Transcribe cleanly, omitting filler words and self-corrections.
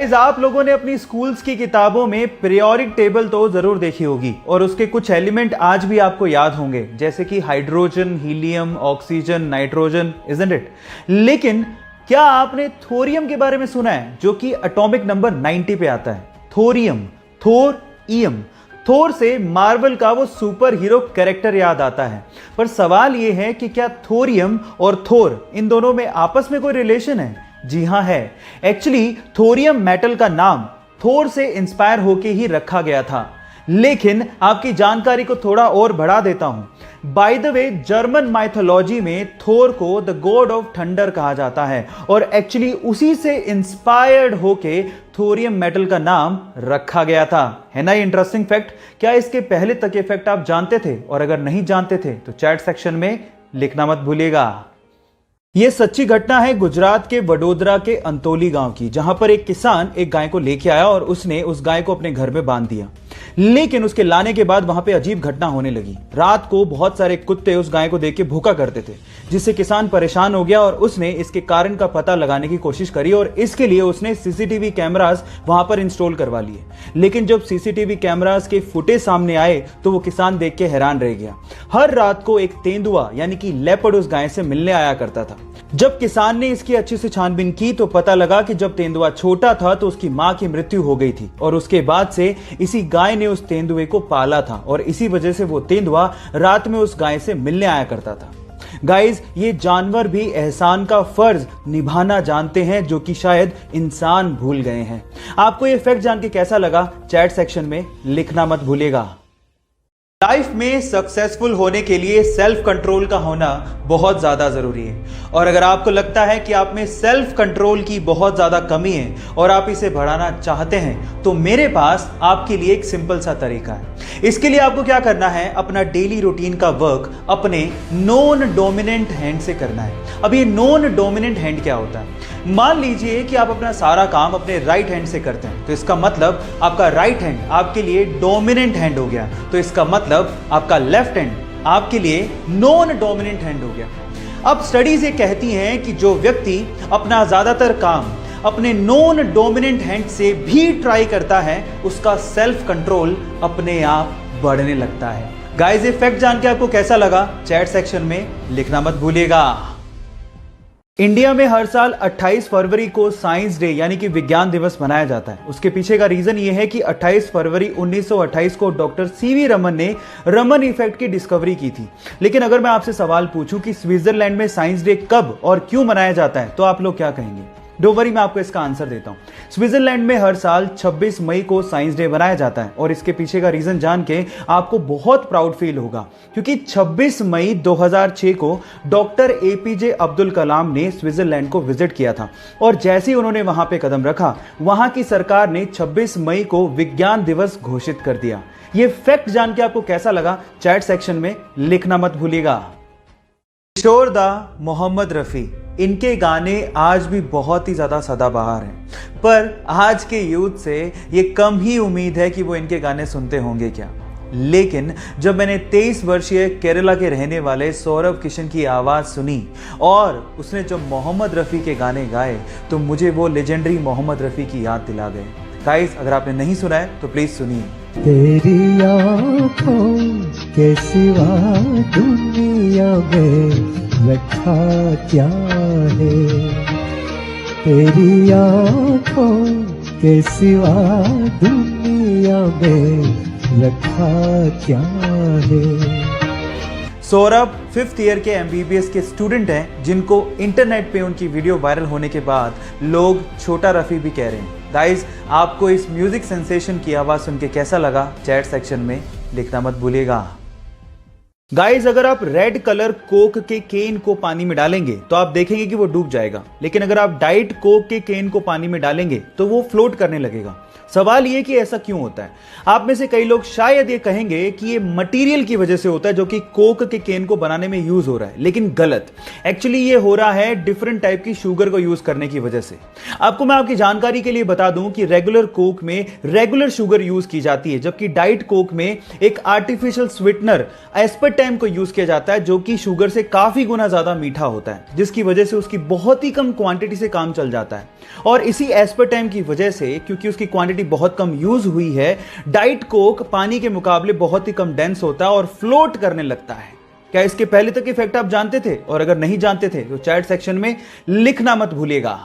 Guys, आप लोगों ने अपनी स्कूल्स की किताबों में पीरियोडिक टेबल तो जरूर देखी होगी और उसके कुछ एलिमेंट आज भी आपको याद होंगे, जैसे कि hydrogen, helium, oxygen, nitrogen, isn't it? लेकिन क्या आपने थोरियम के बारे में सुना है, जो कि एटॉमिक नंबर 90 पे आता है? थोरियम, थोर ईएम। थोर से मार्वल का वो सुपर हीरो कैरेक्टर याद आता है, पर सवाल ये है कि क्या थोरियम और थोर इन दोनों में आपस में कोई रिलेशन है? जी हां, है। एक्चुअली थोरियम मेटल का नाम थोर से इंस्पायर होके ही रखा गया था। लेकिन आपकी जानकारी को थोड़ा और बढ़ा देता हूं। By the way, German mythology में थोर को द गॉड ऑफ थंडर कहा जाता है और एक्चुअली उसी से इंस्पायर्ड होके थोरियम मेटल का नाम रखा गया था। है ना ये इंटरेस्टिंग फैक्ट? क्या इसके पहले तक ये फैक्ट आप जानते थे? और अगर नहीं जानते थे तो चैट सेक्शन में लिखना मत भूलिएगा। यह सच्ची घटना है गुजरात के वडोदरा के अंतोली गांव की, जहां पर एक किसान एक गाय को लेके आया और उसने उस गाय को अपने घर में बांध दिया। लेकिन उसके लाने के बाद वहां पे अजीब घटना होने लगी। रात को बहुत सारे कुत्ते उस गाय को देख के भूखा करते थे, जिससे किसान परेशान हो गया और उसने इसके कारण का पता लगाने की कोशिश करी और इसके लिए उसने सीसीटीवी कैमरास वहां पर इंस्टॉल करवा लिए। लेकिन जब सीसीटीवी कैमरास के फुटेज सामने आए तो वो किसान देख के हैरान रह गया। हर रात को एक तेंदुआ यानी कि लेपर्ड उस गाय से मिलने आया करता था। जब किसान ने इसकी अच्छे से छानबीन की तो पता लगा कि जब तेंदुआ छोटा था तो उसकी मां की मृत्यु हो गई थी और उसके बाद से इसी गाय ने उस तेंदुए को पाला था और इसी वजह से वो तेंदुआ रात में उस गाय से मिलने आया करता था। गाइज, ये जानवर भी एहसान का फर्ज निभाना जानते हैं, जो कि शायद इंसान भूल गए हैं। आपको ये फैक्ट जान के कैसा लगा? चैट सेक्शन में लिखना मत भूलिएगा। लाइफ में सक्सेसफुल होने के लिए सेल्फ कंट्रोल का होना बहुत ज्यादा जरूरी है और अगर आपको लगता है कि आप में सेल्फ कंट्रोल की बहुत ज्यादा कमी है और आप इसे बढ़ाना चाहते हैं तो मेरे पास आपके लिए एक सिंपल सा तरीका है। इसके लिए आपको क्या करना है, अपना डेली रूटीन का वर्क अपने नॉन डोमिनेंट हैंड से करना है। अब ये नॉन डोमिनेंट हैंड क्या होता है? मान लीजिए कि आप अपना सारा काम अपने राइट हैंड से करते हैं, तो इसका मतलब आपका राइट हैंड आपके लिए डोमिनेंट हैंड हो गया। तो इसका मतलब आपका लेफ्ट हैंड आपके लिए नॉन डोमिनेंट हैंड हो गया। अब स्टडीज ये कहती हैं कि जो व्यक्ति अपना ज्यादातर काम अपने नॉन डोमिनेंट हैंड से भी ट्राई करता है, उसका सेल्फ कंट्रोल अपने आप बढ़ने लगता है। गाइस, ये फैक्ट जान के आपको कैसा लगा? चैट सेक्शन में लिखना मत भूलिएगा। इंडिया में हर साल 28 फरवरी को साइंस डे यानी कि विज्ञान दिवस मनाया जाता है। उसके पीछे का रीजन ये है कि 28 फरवरी 1928 को डॉक्टर सीवी रमन ने रमन इफेक्ट की डिस्कवरी की थी। लेकिन अगर मैं आपसे सवाल पूछूं कि स्विट्जरलैंड में साइंस डे कब और क्यों मनाया जाता है, तो आप लोग क्या कहेंगे? डोंट वरी, मैं आपको इसका आंसर देता हूं। स्विट्जरलैंड में हर साल 26 मई को साइंस डे मनाया जाता है और इसके पीछे का रीजन जान के आपको बहुत प्राउड फील होगा, क्योंकि 26 मई 2006 को डॉक्टर एपीजे अब्दुल कलाम ने स्विट्जरलैंड को विजिट किया था और जैसे ही उन्होंने वहां पे कदम रखा, वहां की सरकार ने 26 मई को विज्ञान दिवस घोषित कर दिया। यह फैक्ट जान के आपको कैसा लगा? चैट सेक्शन में लिखना मत भूलिएगा। किशोर दा, मोहम्मद रफी, इनके गाने आज भी बहुत ही ज्यादा सदाबहार हैं, पर आज के यूथ से ये कम ही उम्मीद है कि वो इनके गाने सुनते होंगे क्या। लेकिन जब मैंने 23 वर्षीय केरला के रहने वाले सौरभ किशन की आवाज सुनी और उसने जब मोहम्मद रफी के गाने गाए तो मुझे वो लेजेंडरी मोहम्मद रफी की याद दिला गए। गाइस, अगर आपने नहीं सुना है तो प्लीज सुनिए। तेरी आँखों के सिवा दुनिया में रखा क्या है, तेरी आँखों के सिवा दुनिया में रखा क्या है। सौरभ 5th ईयर के एमबीबीएस के स्टूडेंट हैं, जिनको इंटरनेट पे उनकी वीडियो वायरल होने के बाद लोग छोटा रफी भी कह रहे हैं। गाइस, आपको इस म्यूजिक सेंसेशन की आवाज सुन के कैसा लगा? चैट सेक्शन में लिखना मत भूलिएगा। गाइस, अगर आप रेड कलर कोक के केन को पानी में डालेंगे तो आप देखेंगे कि वो डूब जाएगा, लेकिन अगर आप डाइट कोक के केन को पानी में डालेंगे तो वो फ्लोट करने लगेगा। सवाल ये कि ऐसा क्यों होता है? आप में से कई लोग शायद ये कहेंगे कि ये मटेरियल की वजह से होता है जो कि कोक के केन को बनाने में यूज हो रहा है, लेकिन गलत। एक्चुअली ये हो रहा है डिफरेंट टाइप की शुगर को यूज करने की वजह से। आपको मैं आपकी जानकारी के लिए बता दूं कि रेगुलर कोक में रेगुलर शुगर यूज की जाती है, जबकि डाइट कोक में एक आर्टिफिशियल स्वीटनर एस्पर्टेम एस्पर्टेम को यूज किया जाता है, जो कि शुगर से काफी गुना ज्यादा मीठा होता है, जिसकी वजह से उसकी बहुत ही कम क्वांटिटी से काम चल जाता है। और इसी एस्पर्टेम की वजह से, क्योंकि उसकी क्वांटिटी बहुत कम यूज हुई है, डाइट कोक पानी के मुकाबले बहुत ही कम डेंस होता है और फ्लोट करने लगता है। क्या इसके पहले तक इफेक्ट आप जानते थे? और अगर नहीं जानते थे तो चैट सेक्शन में लिखना मत भूलिएगा।